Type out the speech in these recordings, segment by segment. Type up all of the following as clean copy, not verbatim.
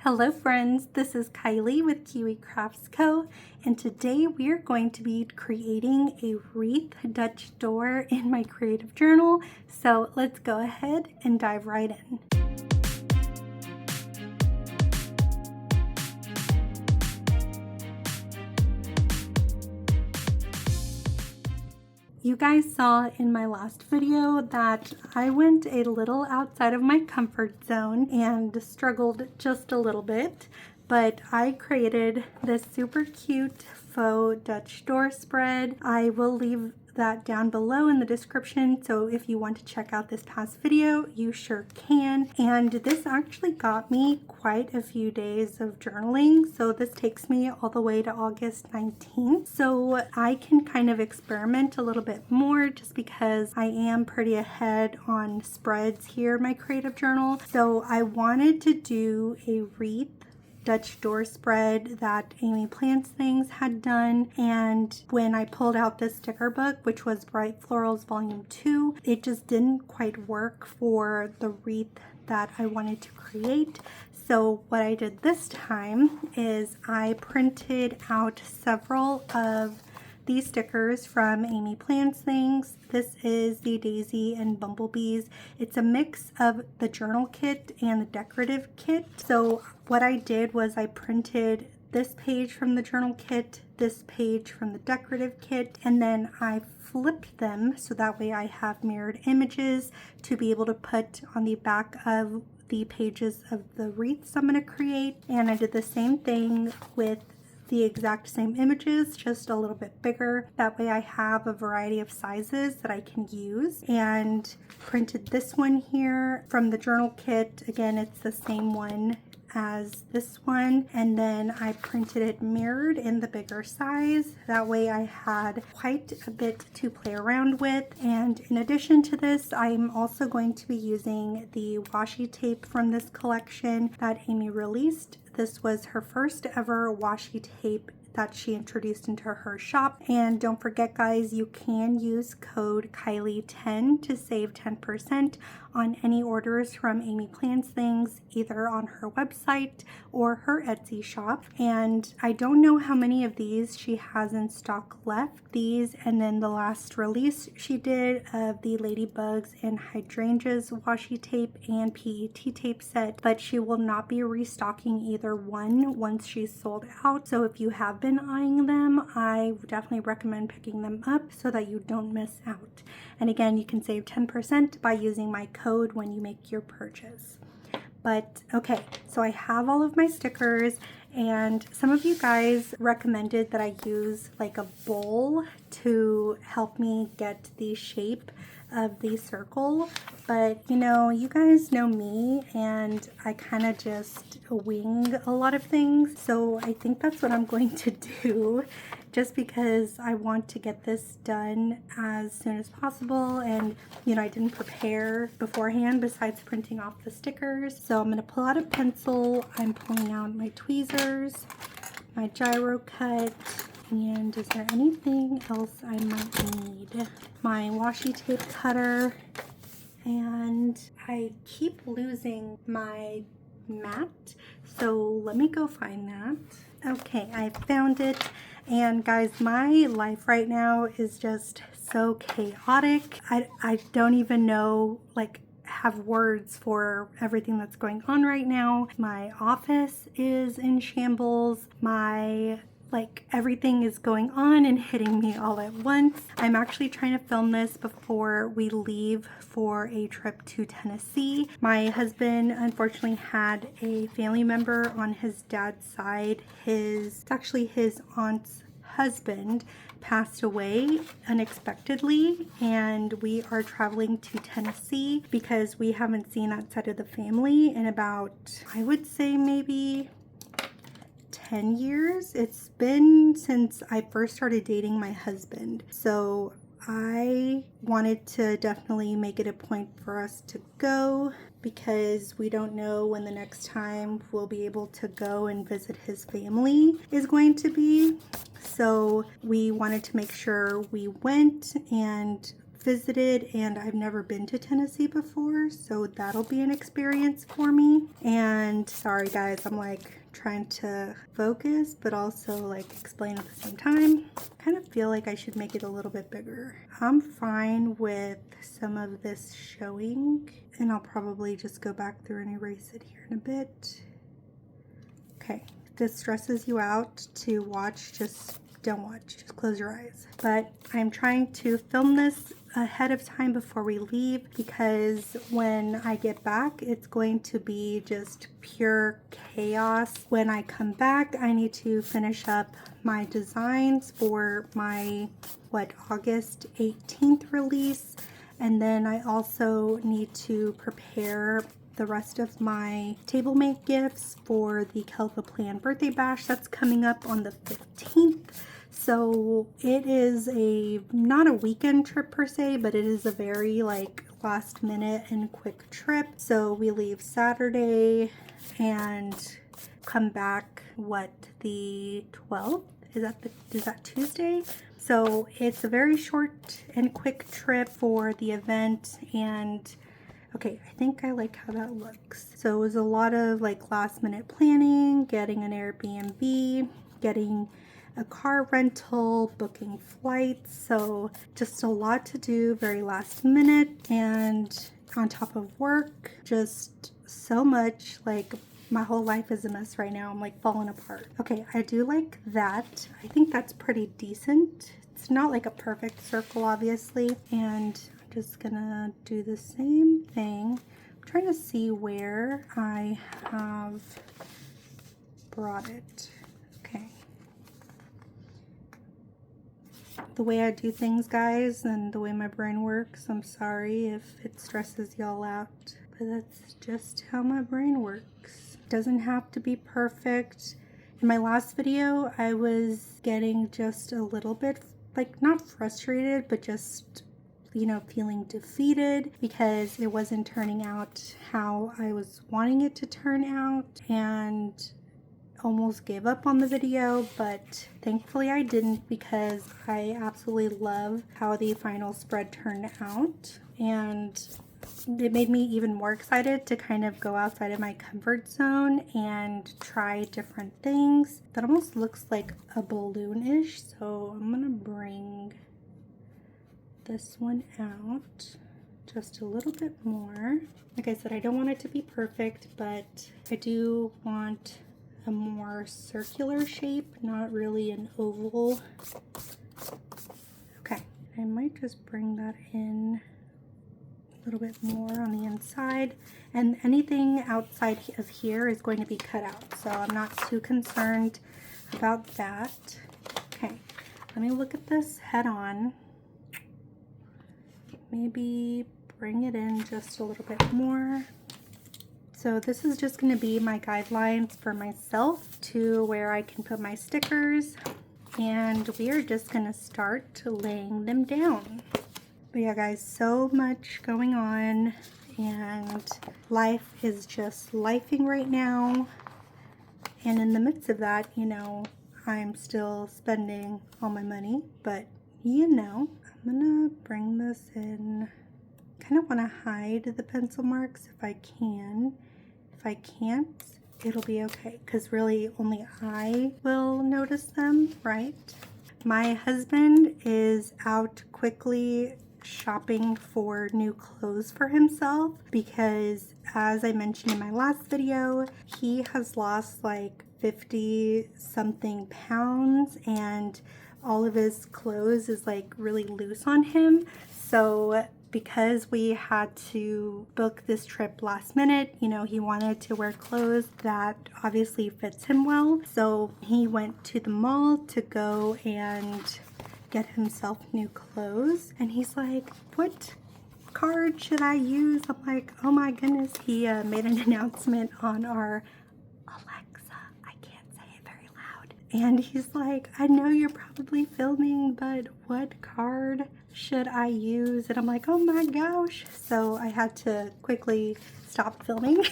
Hello friends, this is Kylie with Kiwi Crafts Co. And today we are going to be creating a wreath Dutch door in my creative journal. So let's go ahead and dive right in. You guys saw in my last video that I went a little outside of my comfort zone and struggled just a little bit, but I created this super cute faux Dutch door spread. I will leave that down below in the description, so if you want to check out this past video, you sure can. And this actually got me quite a few days of journaling, so this takes me all the way to August 19th, so I can kind of experiment a little bit more just because I am pretty ahead on spreads here in my creative journal. So I wanted to do a wreath Dutch door spread that AmyPlansThings had done, and when I pulled out this sticker book, which was Bright Florals Volume 2, it just didn't quite work for the wreath that I wanted to create. So what I did this time is I printed out several of these stickers from AmyPlansThings. This is the Daisy and Bumblebees. It's a mix of the journal kit and the decorative kit. So what I did was I printed this page from the journal kit, this page from the decorative kit, and then I flipped them so that way I have mirrored images to be able to put on the back of the pages of the wreaths I'm going to create. And I did the same thing with the exact same images, just a little bit bigger. That way I have a variety of sizes that I can use. And printed this one here from the journal kit. Again, it's the same one as this one, and then I printed it mirrored in the bigger size. That way I had quite a bit to play around with. And in addition to this, I'm also going to be using the washi tape from this collection that Amy released. This was her first ever washi tape that she introduced into her shop. And don't forget guys, you can use code Kylie10 to save 10% on any orders from AmyPlansThings, either on her website or her Etsy shop. And I don't know how many of these she has in stock left. These and then the last release she did of the Ladybugs and Hydrangeas washi tape and PET tape set, but she will not be restocking either one once she's sold out. So if you have been eyeing them, I definitely recommend picking them up so that you don't miss out. And again, you can save 10% by using my code when you make your purchase. But okay, so I have all of my stickers, and some of you guys recommended that I use like a bowl to help me get the shape of the circle. But you know, you guys know me and I kind of just wing a lot of things, so I think that's what I'm going to do, just because I want to get this done as soon as possible. And you know, I didn't prepare beforehand besides printing off the stickers. So I'm going to pull out a pencil. I'm pulling out my tweezers, my gyro cut, and is there anything else I might need? My washi tape cutter, and I keep losing my mat, so let me go find that. Okay, I found it. And guys, my life right now is just so chaotic. I don't even know, like, have words for everything that's going on right now. My office is in shambles. Everything is going on and hitting me all at once. I'm actually trying to film this before we leave for a trip to Tennessee. My husband unfortunately had a family member on his dad's side. It's actually his aunt's husband passed away unexpectedly, and we are traveling to Tennessee because we haven't seen that side of the family in about, I would say, maybe 10 years. It's been since I first started dating my husband. So I wanted to definitely make it a point for us to go because we don't know when the next time we'll be able to go and visit his family is going to be. So we wanted to make sure we went and visited, and I've never been to Tennessee before, so that'll be an experience for me. And sorry guys, I'm like trying to focus but also like explain at the same time. Kind of feel like I should make it a little bit bigger. I'm fine with some of this showing, and I'll probably just go back through and erase it here in a bit. Okay, if this stresses you out to watch, just don't watch, just close your eyes. But I'm trying to film this ahead of time before we leave, because when I get back, it's going to be just pure chaos. When I come back, I need to finish up my designs for my, August 18th release. And then I also need to prepare the rest of my table make gifts for the Kelva Plan birthday bash that's coming up on the 15th. So it is not a weekend trip per se, but it is a very like last minute and quick trip. So we leave Saturday and come back the 12th? Is that Tuesday? So it's a very short and quick trip for the event, and okay, I think I like how that looks. So it was a lot of like last minute planning, getting an Airbnb, getting a car rental, booking flights. So just a lot to do, very last minute, and on top of work, just so much. Like my whole life is a mess right now. I'm like falling apart. Okay, I do like that. I think that's pretty decent. It's not like a perfect circle, obviously, and I'm just gonna do the same thing. I'm trying to see where I have brought it. Okay. The way I do things, guys, and the way my brain works, I'm sorry if it stresses y'all out, but that's just how my brain works. It doesn't have to be perfect. In my last video, I was getting just a little bit, like, not frustrated, but just, you know, feeling defeated because it wasn't turning out how I was wanting it to turn out, and almost gave up on the video, but thankfully I didn't, because I absolutely love how the final spread turned out, and it made me even more excited to kind of go outside of my comfort zone and try different things. That almost looks like a balloon-ish, so I'm gonna bring this one out just a little bit more. Like I said, I don't want it to be perfect, but I do want a more circular shape, not really an oval. Okay, I might just bring that in a little bit more on the inside, and anything outside of here is going to be cut out, so I'm not too concerned about that. Okay, let me look at this head on. Maybe bring it in just a little bit more. So this is just going to be my guidelines for myself to where I can put my stickers, and we are just going to start laying them down. But yeah guys, so much going on, and life is just lifing right now, and in the midst of that, you know, I'm still spending all my money, but you know, I'm gonna bring this in. Kind of want to hide the pencil marks if I can. If I can't, it'll be okay, because really only I will notice them, right? My husband is out quickly shopping for new clothes for himself, because as I mentioned in my last video, he has lost like 50 something pounds, and all of his clothes is like really loose on him. So because we had to book this trip last minute, you know, he wanted to wear clothes that obviously fits him well. So he went to the mall to go and get himself new clothes. And he's like, what card should I use? I'm like, oh my goodness. He made an announcement on our Alexa. I can't say it very loud. And he's like, I know you're probably filming, but what card should I use? And I'm like, oh my gosh. So I had to quickly stop filming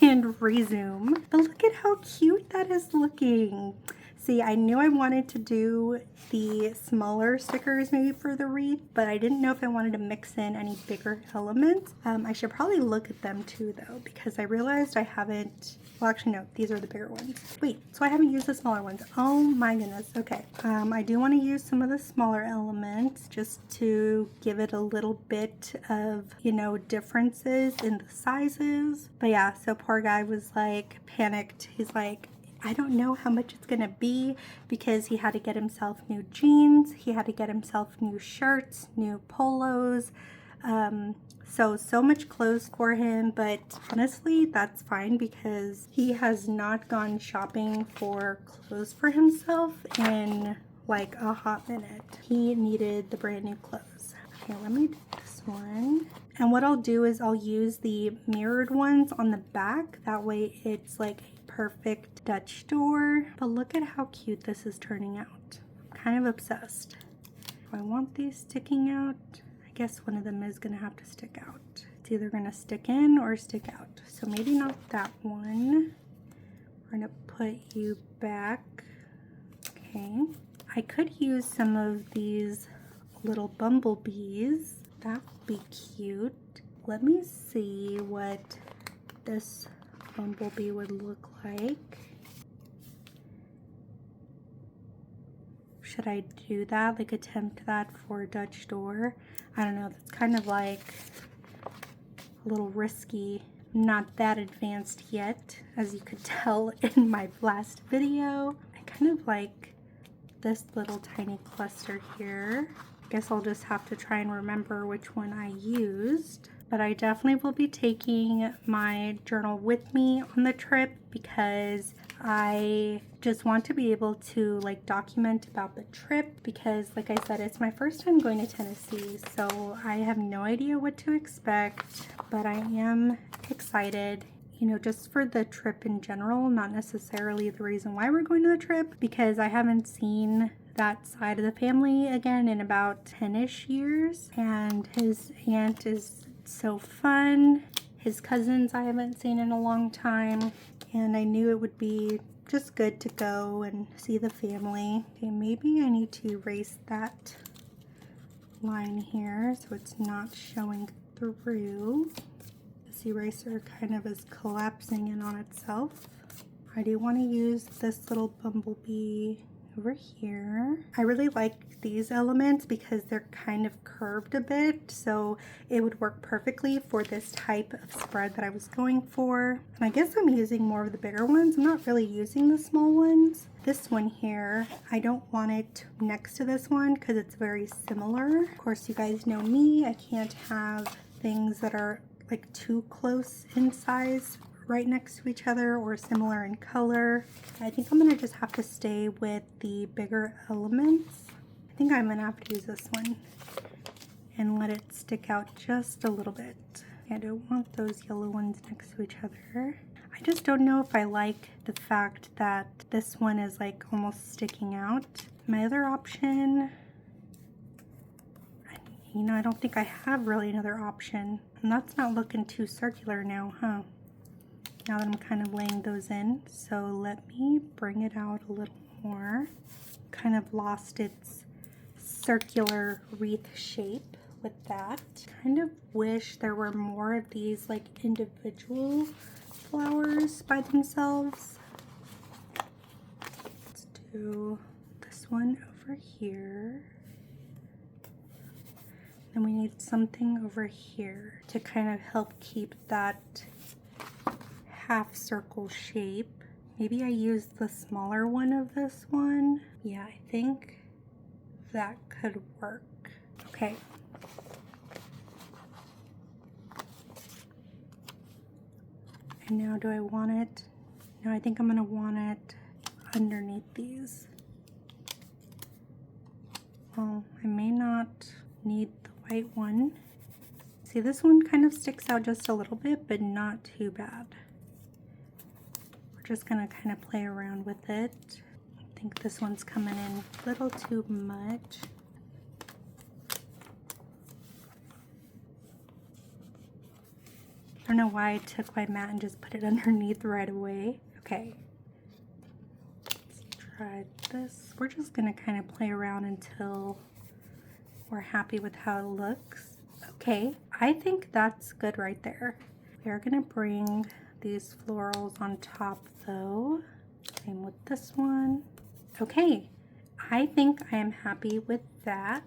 and resume. But look at how cute that is looking. See, I knew I wanted to do the smaller stickers maybe for the wreath, but I didn't know if I wanted to mix in any bigger elements. I should probably look at them too though, because I realized I haven't, well actually no, these are the bigger ones. Wait, so I haven't used the smaller ones. Oh my goodness, okay. I do want to use some of the smaller elements just to give it a little bit of, you know, differences in the sizes. But yeah, so poor guy was like panicked. He's like, I don't know how much it's gonna be, because he had to get himself new jeans, he had to get himself new shirts, new polos, so much clothes for him. But honestly, that's fine because he has not gone shopping for clothes for himself in like a hot minute. He needed the brand new clothes. Okay, let me do this one. And what I'll do is I'll use the mirrored ones on the back. That way it's like a perfect Dutch door. But look at how cute this is turning out. I'm kind of obsessed. If I want these sticking out, I guess one of them is gonna have to stick out. It's either gonna stick in or stick out. So maybe not that one. We're gonna put you back. Okay. I could use some of these little bumblebees. That would be cute. Let me see what this bumblebee would look like. Should I do that? Like attempt that for a Dutch door? I don't know. That's kind of like a little risky. Not that advanced yet, as you could tell in my last video. I kind of like this little tiny cluster here. I guess I'll just have to try and remember which one I used. But I definitely will be taking my journal with me on the trip because I just want to be able to like document about the trip, because like I said, it's my first time going to Tennessee, so I have no idea what to expect, but I am excited, you know, just for the trip in general, not necessarily the reason why we're going to the trip, because I haven't seen that side of the family again in about 10-ish years, and his aunt is so fun. His cousins I haven't seen in a long time, and I knew it would be just good to go and see the family. Okay, maybe I need to erase that line here so it's not showing through. This eraser kind of is collapsing in on itself. I do want to use this little bumblebee over here. I really like these elements because they're kind of curved a bit, so it would work perfectly for this type of spread that I was going for. And I guess I'm using more of the bigger ones. I'm not really using the small ones. This one here, I don't want it next to this one because it's very similar. Of course, you guys know me. I can't have things that are like too close in size right next to each other or similar in color. I think I'm gonna just have to stay with the bigger elements. I think I'm gonna have to use this one and let it stick out just a little bit. I don't want those yellow ones next to each other. I just don't know if I like the fact that this one is like almost sticking out. My other option, you know, I don't think I have really another option. And that's not looking too circular now, huh? Now that I'm kind of laying those in. So let me bring it out a little more. Kind of lost its circular wreath shape with that. Kind of wish there were more of these like individual flowers by themselves. Let's do this one over here. Then we need something over here to kind of help keep that half circle shape. Maybe I use the smaller one of this one. Yeah, I think that could work. Okay. And now do I want it? No, I think I'm gonna want it underneath these. Well, I may not need the white one. See, this one kind of sticks out just a little bit, but not too bad. We're just gonna kind of play around with it. I think this one's coming in a little too much. I don't know why I took my mat and just put it underneath right away. Okay. Let's try this. We're just gonna kind of play around until we're happy with how it looks. Okay, I think that's good right there. We are gonna bring these florals on top though. Same with this one. Okay, I think I am happy with that.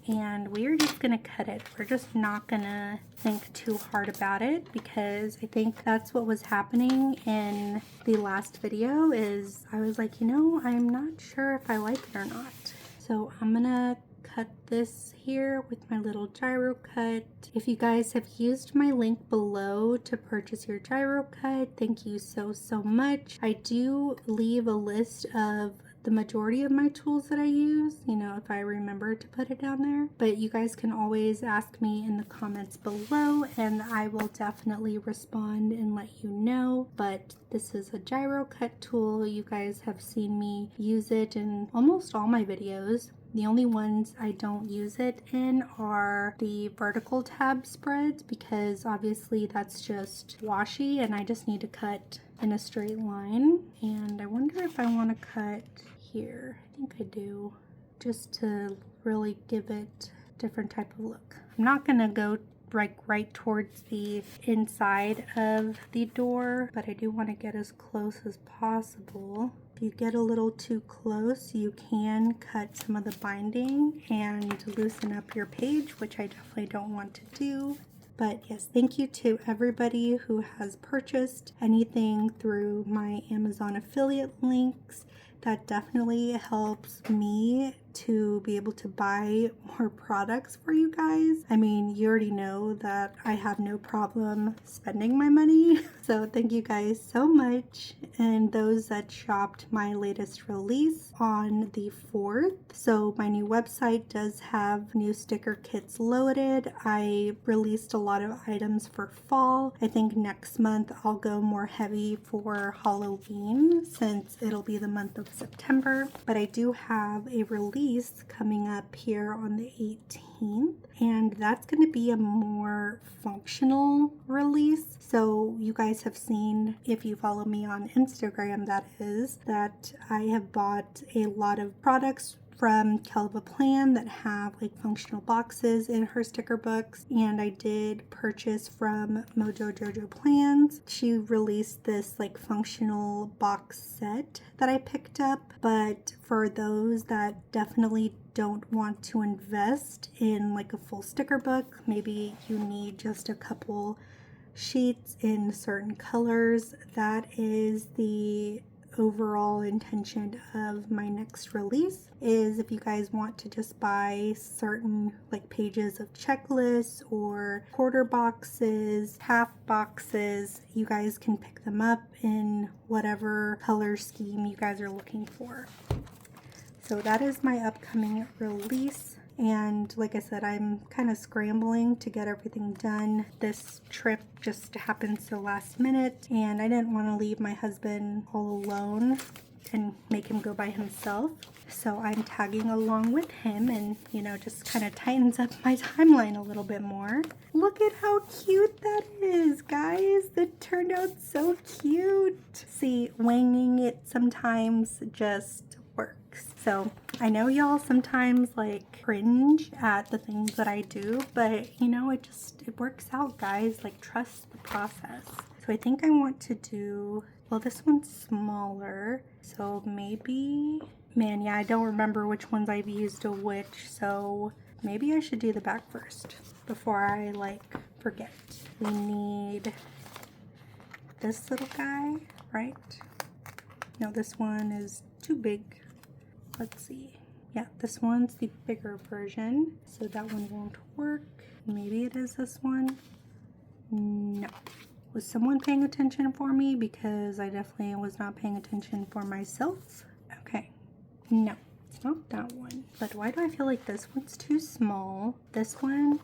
And we're just gonna cut it. We're just not gonna think too hard about it, because I think that's what was happening in the last video. Is I was like, you know, I'm not sure if I like it or not. So I'm gonna cut this here with my little gyro cut. If you guys have used my link below to purchase your gyro cut, thank you so much. I do leave a list of the majority of my tools that I use, you know, if I remember to put it down there. But you guys can always ask me in the comments below and I will definitely respond and let you know. But this is a gyro cut tool. You guys have seen me use it in almost all my videos. The only ones I don't use it in are the vertical tab spreads, because obviously that's just washi and I just need to cut in a straight line. And I wonder if I want to cut here. I think I do, just to really give it a different type of look. I'm not gonna go right towards the inside of the door, but I do want to get as close as possible. If you get a little too close, you can cut some of the binding and loosen up your page, which I definitely don't want to do. But yes, thank you to everybody who has purchased anything through my Amazon affiliate links. That definitely helps me to be able to buy more products for you guys. I mean, you already know that I have no problem spending my money. So thank you guys so much. And those that shopped my latest release on the 4th. So my new website does have new sticker kits loaded. I released a lot of items for fall. I think next month I'll go more heavy for Halloween, since it'll be the month of September. But I do have a release coming up here on the 18th, and that's going to be a more functional release. So you guys have seen, if you follow me on Instagram, that I have bought a lot of products from Kelva Plan that have like functional boxes in her sticker books, and I did purchase from Mojo Jojo Plans. She released this like functional box set that I picked up, but for those that definitely don't want to invest in like a full sticker book, maybe you need just a couple sheets in certain colors, that is the overall intention of my next release. Is if you guys want to just buy certain like pages of checklists or quarter boxes, half boxes, you guys can pick them up in whatever color scheme you guys are looking for. So that is my upcoming release. And like I said, I'm kind of scrambling to get everything done. This trip just happened so last minute, and I didn't want to leave my husband all alone and make him go by himself. So I'm tagging along with him, and you know, just kind of tightens up my timeline a little bit more. Look at how cute that is, guys. That turned out so cute. See, winging it sometimes just works. So I know y'all sometimes like cringe at the things that I do, but you know, it works out, guys. Like, trust the process. So I think I want to do, well, this one's smaller, so maybe, man, yeah, I don't remember which ones I've used of which, so maybe I should do the back first before I like forget. We need this little guy, right? No, this one is too big. Let's see. Yeah, this one's the bigger version, so that one won't work. Maybe it is this one. No. Was someone paying attention for me? Because I definitely was not paying attention for myself. Okay. No, it's not that one. But why do I feel like this one's too small? This one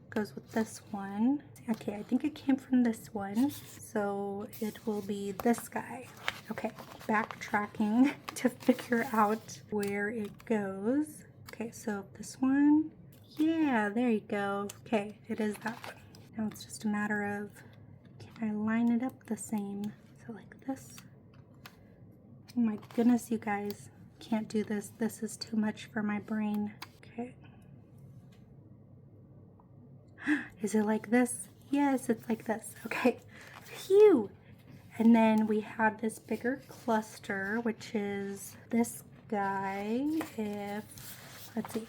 goes with this one. Okay, I think it came from this one, so it will be this guy. Okay, backtracking to figure out where it goes. Okay, so this one, yeah, there you go. Okay, it is that one. Now it's just a matter of, can I line it up the same? So like this, Oh my goodness, you guys. Can't do this. This is too much for my brain. Okay. Is it like this? Yes, it's like this. Okay. Phew. And then we have this bigger cluster, which is this guy. If, let's see.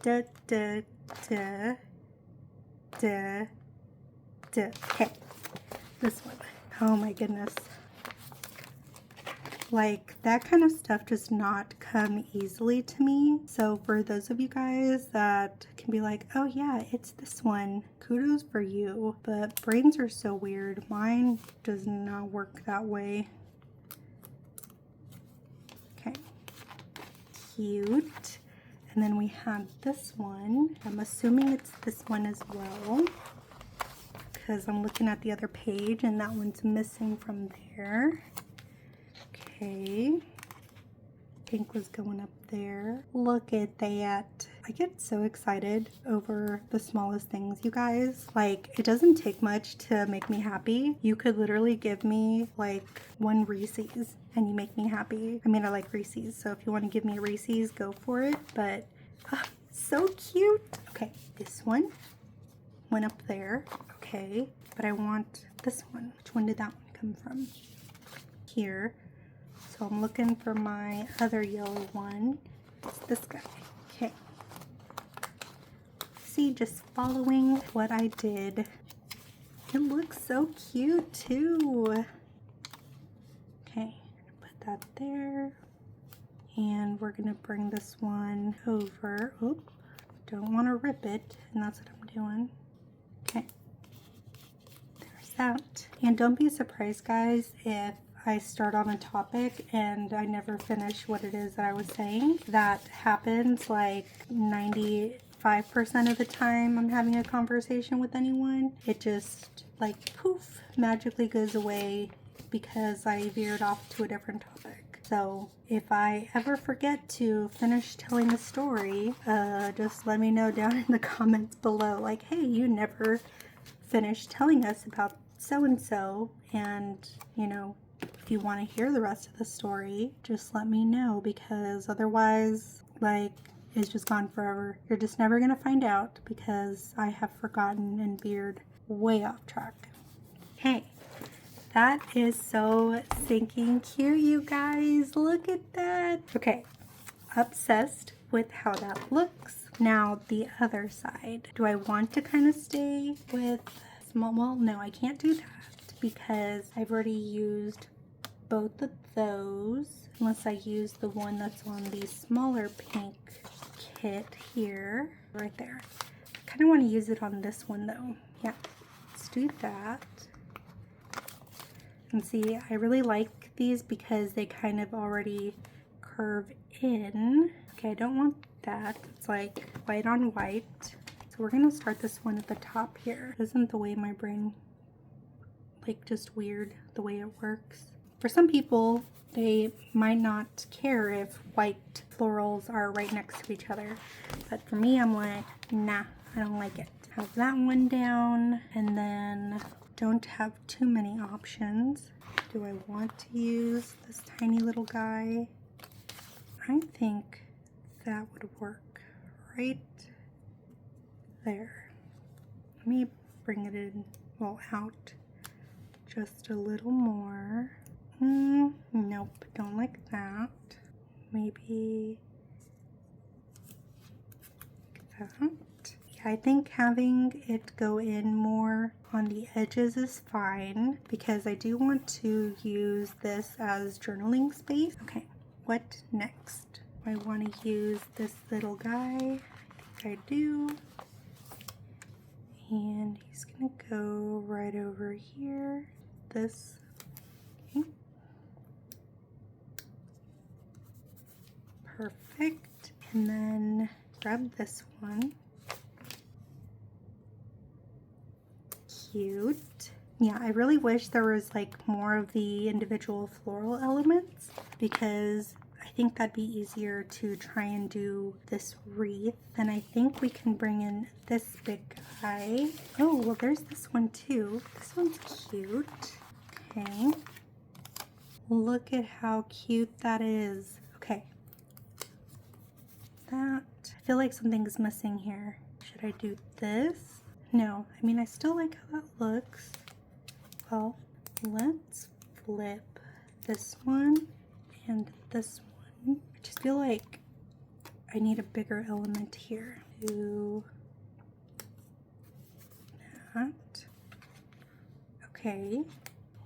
Da, da, da, da, da. Okay. This one. Oh my goodness. Like, that kind of stuff does not come easily to me. So for those of you guys that can be like, oh yeah, it's this one, kudos for you. But brains are so weird. Mine does not work that way. Okay. Cute. And then we have this one. I'm assuming it's this one as well, because I'm looking at the other page and that one's missing from there. Okay, pink was going up there. Look at that. I get so excited over the smallest things, you guys. Like, it doesn't take much to make me happy. You could literally give me like one Reese's and you make me happy. I mean, I like Reese's, so if you want to give me a Reese's, go for it. But so cute. Okay, this one went up there. Okay, but I want this one. Which one did that one come from? Here. So I'm looking for my other yellow one. It's this guy. Okay. See, just following what I did. It looks so cute too. Okay, put that there. And we're gonna bring this one over. Oop, don't want to rip it, and that's what I'm doing. Okay. There's that. And don't be surprised, guys, if I start on a topic and I never finish what it is that I was saying. That happens like 95% of the time I'm having a conversation with anyone. It just like poof, magically goes away because I veered off to a different topic. So if I ever forget to finish telling a story, just let me know down in the comments below, like, hey, you never finished telling us about so-and-so, and you know, if you want to hear the rest of the story, just let me know, because otherwise, like, it's just gone forever. You're just never going to find out because I have forgotten and veered way off track. Hey, that is so stinking cute, you guys. Look at that. Okay, obsessed with how that looks. Now, the other side. Do I want to kind of stay with small? Well, no, I can't do that because I've already used both of those, unless I use the one that's on the smaller pink kit here, right there. I kind of want to use it on this one though. Yeah, let's do that. And see, I really like these because they kind of already curve in. Okay, I don't want that. It's like white on white. So we're gonna start this one at the top here. Isn't the way my brain, like, just weird the way it works? For some people, they might not care if white florals are right next to each other. But for me, I'm like, nah, I don't like it. Have that one down, and then don't have too many options. Do I want to use this tiny little guy? I think that would work right there. Let me bring it in, well, out just a little more. Nope, don't like that. Maybe like that. Yeah, I think having it go in more on the edges is fine because I do want to use this as journaling space. Okay, what next? I want to use this little guy. I think I do. And he's gonna go right over here. This. Okay. Perfect. And then grab this one. Cute. Yeah, I really wish there was like more of the individual floral elements because I think that'd be easier to try and do this wreath. And I think we can bring in this big guy. Oh, well, there's this one too. This one's cute. Okay. Look at how cute that is. Okay. That, I feel like something's missing here. Should I do this? No, I mean, I still like how that looks. Well, let's flip this one and this one. I just feel like I need a bigger element here. Do that. Okay,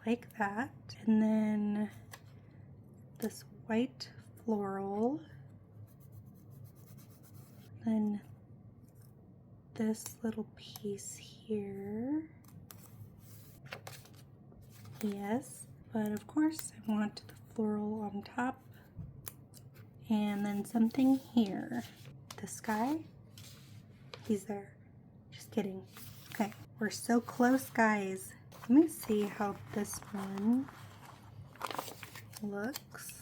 like that. And then this white floral. Then this little piece here. Yes, but of course I want the floral on top. And then something here. This guy, he's there. Just kidding. Okay, we're so close, guys. Let me see how this one looks.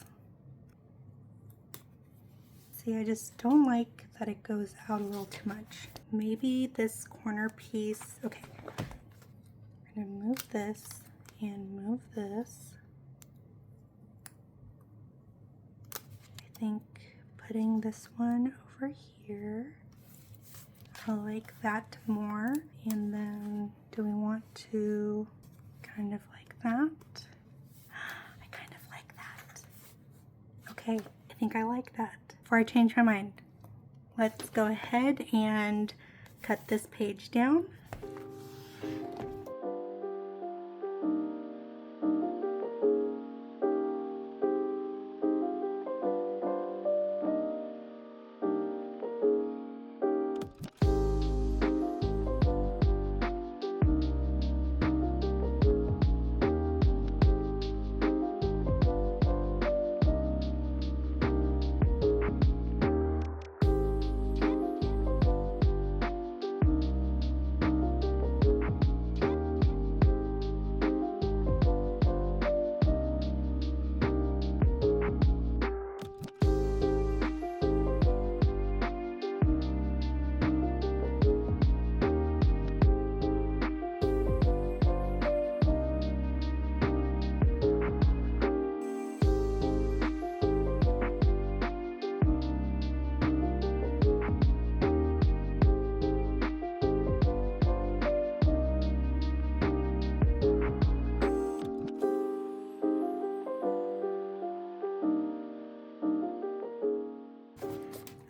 See, I just don't like that it goes out a little too much. Maybe this corner piece. Okay, I'm gonna move this and move this. I think putting this one over here, I like that more. And then do we want to kind of like that? I kind of like that. Okay, I think I like that. Before I change my mind, let's go ahead and cut this page down.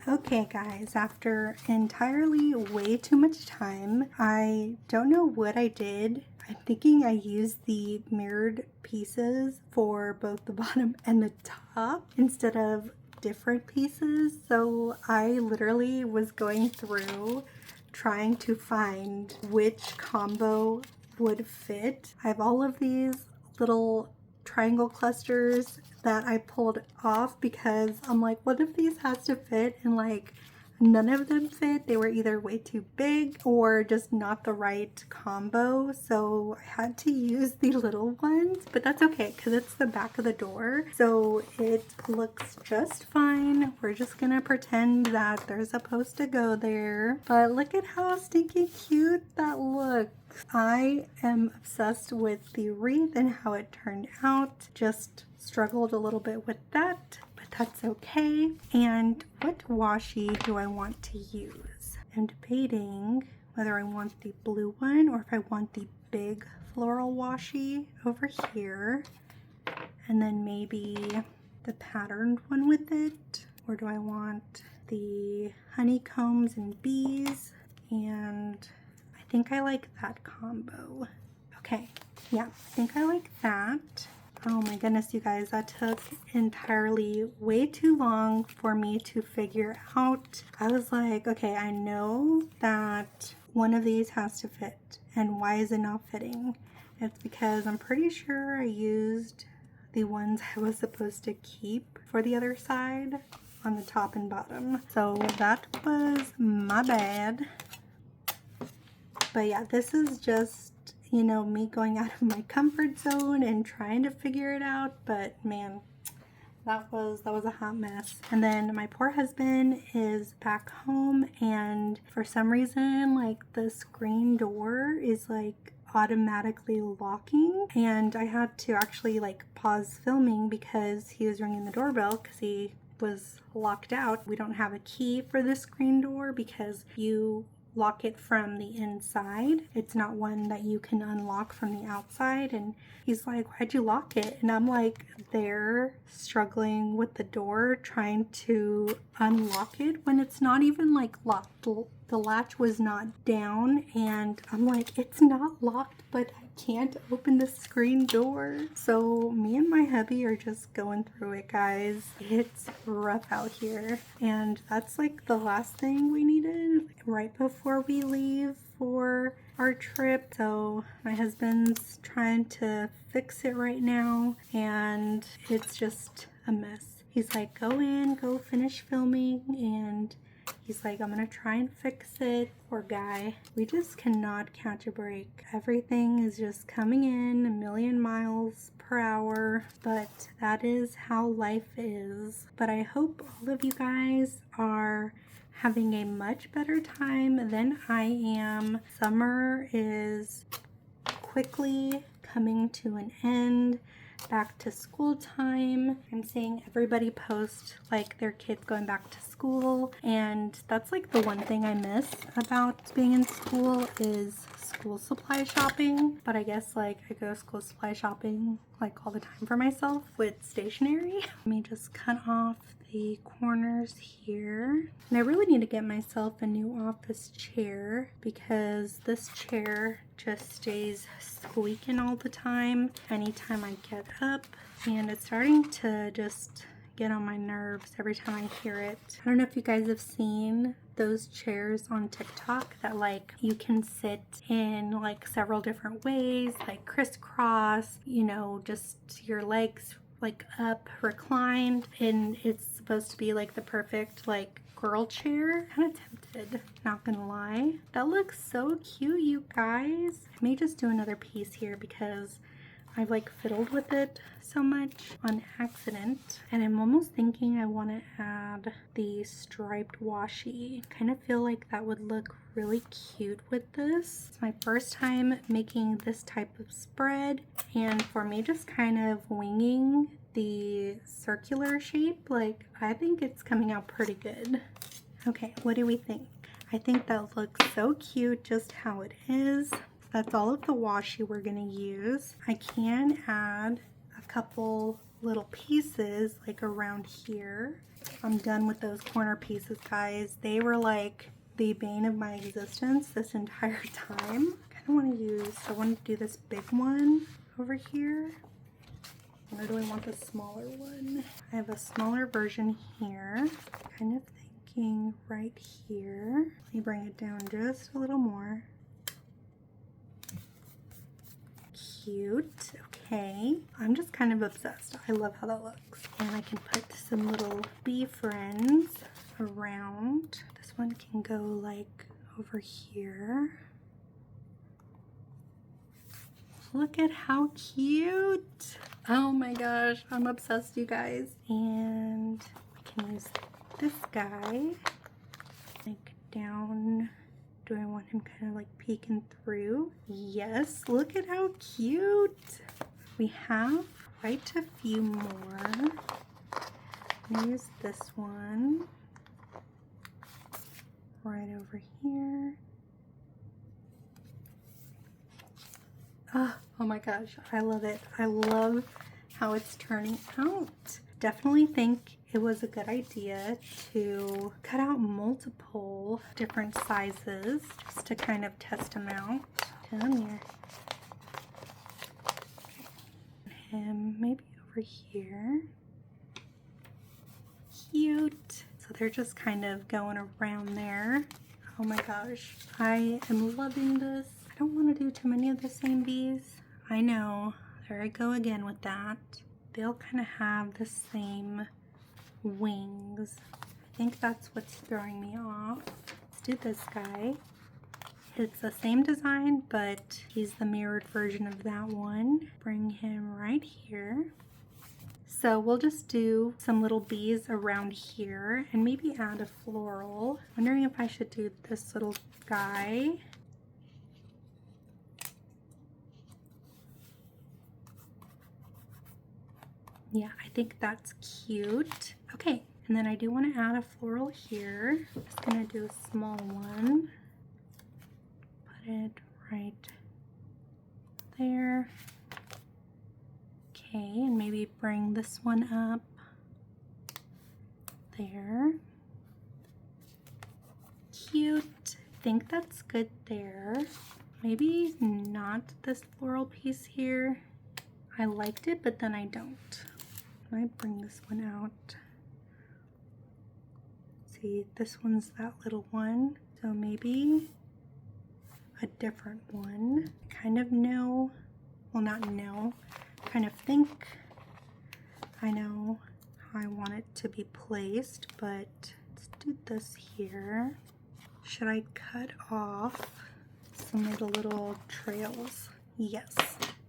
Okay guys, after entirely way too much time, I don't know what I did. I'm thinking I used the mirrored pieces for both the bottom and the top instead of different pieces. So I literally was going through trying to find which combo would fit. I have all of these little triangle clusters that I pulled off because I'm like, what if these has to fit? And like none of them fit. They were either way too big or just not the right combo. So I had to use the little ones, but that's okay because it's the back of the door. So it looks just fine. We're just gonna pretend that they're supposed to go there. But look at how stinky cute that looks. I am obsessed with the wreath and how it turned out. Just struggled a little bit with that, but that's okay. And what washi do I want to use? I'm debating whether I want the blue one or if I want the big floral washi over here, and then maybe the patterned one with it, or do I want the honeycombs and bees? And I think I like that combo. Okay, yeah, I think I like that. Oh my goodness, you guys, that took entirely way too long for me to figure out. I was like, okay, I know that one of these has to fit, and why is it not fitting? It's because I'm pretty sure I used the ones I was supposed to keep for the other side on the top and bottom. So that was my bad. But yeah, this is just, you know, me going out of my comfort zone and trying to figure it out. But man, that was a hot mess. And then my poor husband is back home, and for some reason, like the screen door is like automatically locking, and I had to actually like pause filming because he was ringing the doorbell because he was locked out. We don't have a key for the screen door because you lock it from the inside. It's not one that you can unlock from the outside. And he's like, why'd you lock it? And I'm like there struggling with the door trying to unlock it when it's not even like locked. The latch was not down, and I'm like, it's not locked, but I can't open the screen door. So me and my hubby are just going through it, guys. It's rough out here, and that's like the last thing we needed right before we leave for our trip. So my husband's trying to fix it right now, and it's just a mess. He's like, go in, go finish filming, and he's like, I'm gonna try and fix it. Poor guy. We just cannot catch a break. Everything is just coming in a million miles per hour, but that is how life is. But I hope all of you guys are having a much better time than I am. Summer is quickly coming to an end. Back to school time. I'm seeing everybody post like their kids going back to school, and that's like the one thing I miss about being in school is school supply shopping. But I guess like I go school supply shopping like all the time for myself with stationery. Let me just cut off the corners here. And I really need to get myself a new office chair because this chair just stays squeaking all the time anytime I get up, and it's starting to just get on my nerves every time I hear it. I don't know if you guys have seen those chairs on TikTok that like you can sit in like several different ways, like crisscross, you know, just your legs like up reclined, and it's supposed to be like the perfect like girl chair. Kind of tempted, not gonna lie. That looks so cute, you guys. I may just do another piece here because I've like fiddled with it so much on accident, and I'm almost thinking I want to add the striped washi. Kind of feel like that would look really cute with this. It's my first time making this type of spread, and for me just kind of winging the circular shape, like I think it's coming out pretty good. Okay, what do we think? I think that looks so cute just how it is. That's all of the washi we're gonna use. I can add a couple little pieces like around here. I'm done with those corner pieces, guys. They were like the bane of my existence this entire time. I want to do this big one over here. Or do I want the smaller one? I have a smaller version here. Kind of thinking right here. Let me bring it down just a little more. Cute. Okay, I'm just kind of obsessed. I love how that looks. And I can put some little bee friends around. This one can go like over here. Look at how cute. Oh my gosh, I'm obsessed, you guys. And we can use this guy like down. Do I want him kind of like peeking through? Yes, look at how cute. We have quite a few more. I'm gonna use this one right over here. Oh my gosh, I love it. I love how it's turning out. Definitely think it was a good idea to cut out multiple different sizes just to kind of test them out. Down here. Him maybe over here. Cute. So they're just kind of going around there. Oh my gosh, I am loving this. I don't want to do too many of the same bees. I know, there I go again with that. They'll kind of have the same wings. I think that's what's throwing me off. Let's do this guy. It's the same design, but he's the mirrored version of that one. Bring him right here. So we'll just do some little bees around here and maybe add a floral. Wondering if I should do this little guy. Yeah, I think that's cute. Okay, and then I do want to add a floral here. I'm just gonna do a small one. Put it right there. Okay, and maybe bring this one up there. Cute. I think that's good there. Maybe not this floral piece here. I liked it, but then I don't. I might bring this one out. See, this one's that little one. So maybe a different one. Kind of know, well, not know, kind of think I know how I want it to be placed, but let's do this here. Should I cut off some of the little trails? Yes,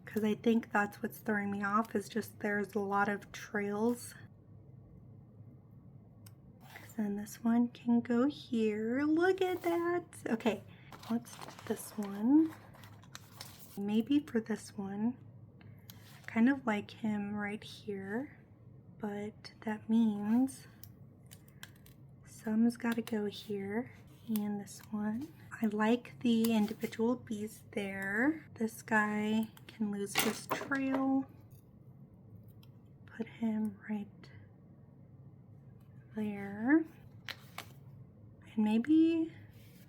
because I think that's what's throwing me off, is just there's a lot of trails. Then this one can go here. Look at that. Okay, let's do this one. Maybe for this one, I kind of like him right here, but that means some's got to go here. And this one, I like the individual bees there. This guy can lose his trail. Put him right there. And maybe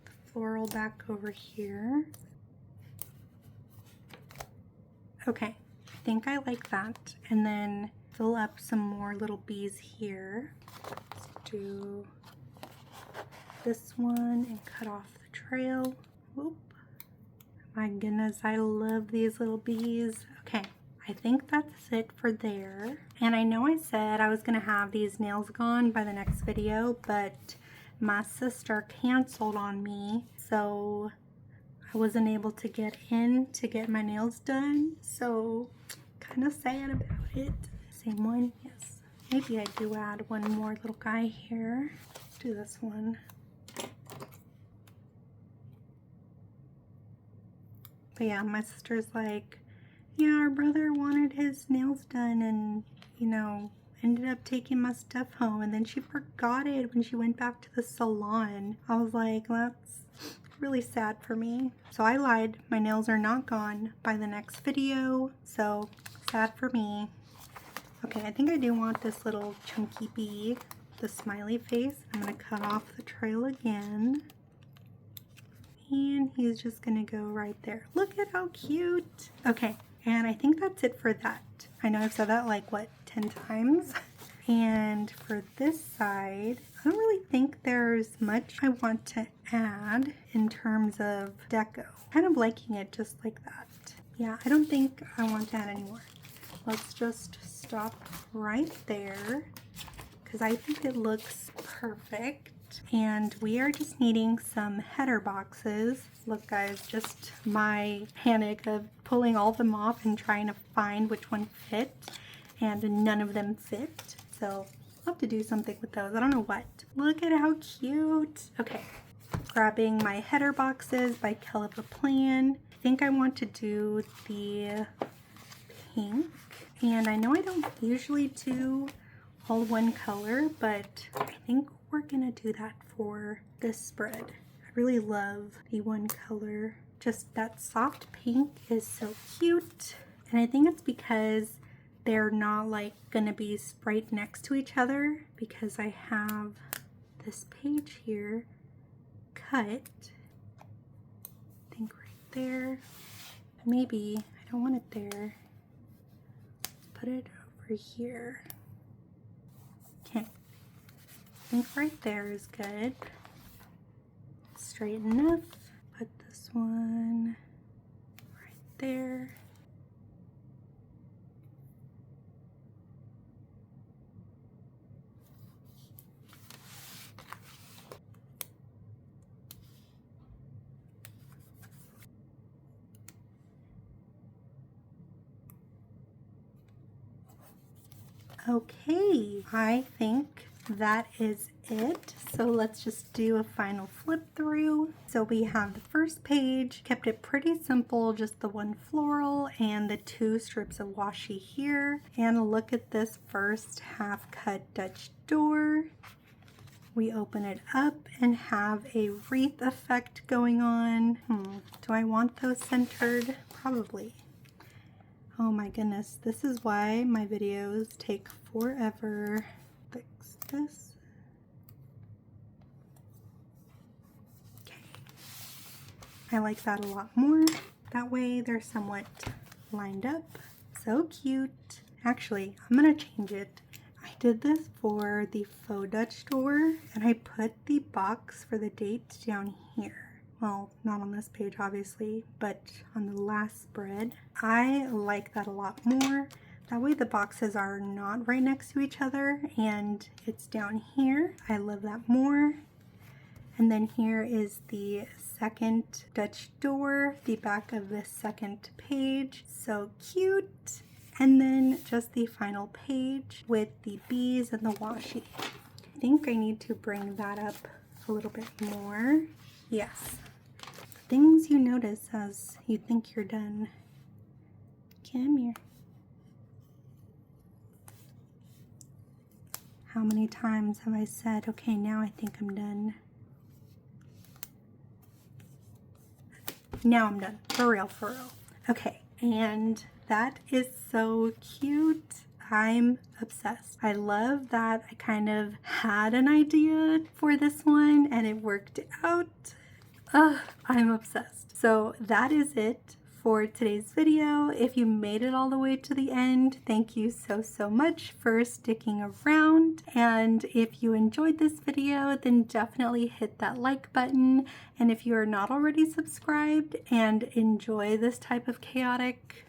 the floral back over here. Okay, I think I like that. And then fill up some more little bees here. Let's do this one and cut off the trail. Whoop. My goodness, I love these little bees. Okay, I think that's it for there. And I know I said I was gonna have these nails gone by the next video, but my sister canceled on me, so I wasn't able to get in to get my nails done. So kind of sad about it. Same one, yes. Maybe I do add one more little guy here. Let's do this one. But yeah, my sister's like, yeah, our brother wanted his nails done and, you know, ended up taking my stuff home, and then she forgot it when she went back to the salon. I was like, that's really sad for me. So I lied. My nails are not gone by the next video, so sad for me. Okay, I think I do want this little chunky bee, the smiley face. I'm going to cut off the trail again. And he's just gonna go right there. Look at how cute. Okay, and I think that's it for that. I know I've said that like, what, 10 times? And for this side, I don't really think there's much I want to add in terms of deco. Kind of liking it just like that. Yeah, I don't think I want to add any more. Let's just stop right there because I think it looks perfect. And we are just needing some header boxes. Look guys, just my panic of pulling all of them off and trying to find which one fit, and none of them fit. So I'll have to do something with those. I don't know what. Look at how cute. Okay, grabbing my header boxes by Caliber Plan. I think I want to do the pink. And I know I don't usually do all one color, but I think we're gonna do that for this spread. I really love the one color. Just that soft pink is so cute. And I think it's because they're not like gonna be right next to each other, because I have this page here cut, I think right there. Maybe, I don't want it there. Put it over here. Okay, I think right there is good. Straight enough. Put this one right there. Okay, I think that is it. So let's just do a final flip through. So we have the first page, kept it pretty simple, just the one floral and the 2 strips of washi here. And look at this first half cut Dutch door. We open it up and have a wreath effect going on. Do I want those centered? Probably. Oh my goodness, this is why my videos take forever. Fix this. Okay. I like that a lot more. That way they're somewhat lined up. So cute. Actually, I'm gonna change it. I did this for the faux Dutch door and I put the box for the dates down here. Well, not on this page obviously, but on the last spread. I like that a lot more. That way the boxes are not right next to each other and it's down here. I love that more. And then here is the second Dutch door, the back of the second page. So cute. And then just the final page with the bees and the washi. I think I need to bring that up a little bit more. Yes. Things you notice as you think you're done. Come here. How many times have I said, okay, now I think I'm done? Now I'm done. For real, for real. Okay, and that is so cute. I'm obsessed. I love that I kind of had an idea for this one and it worked out. I'm obsessed. So that is it for today's video. If you made it all the way to the end, thank you so much for sticking around. And if you enjoyed this video, then definitely hit that like button. And if you are not already subscribed and enjoy this type of chaotic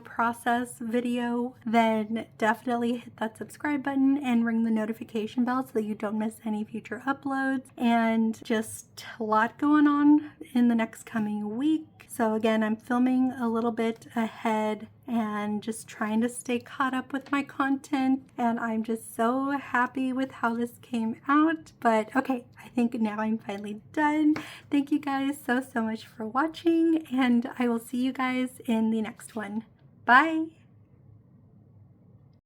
process video, then definitely hit that subscribe button and ring the notification bell so that you don't miss any future uploads. And just a lot going on in the next coming week. So again, I'm filming a little bit ahead and just trying to stay caught up with my content, and I'm just so happy with how this came out. But okay, I think now I'm finally done. Thank you guys so much for watching, and I will see you guys in the next one. Bye!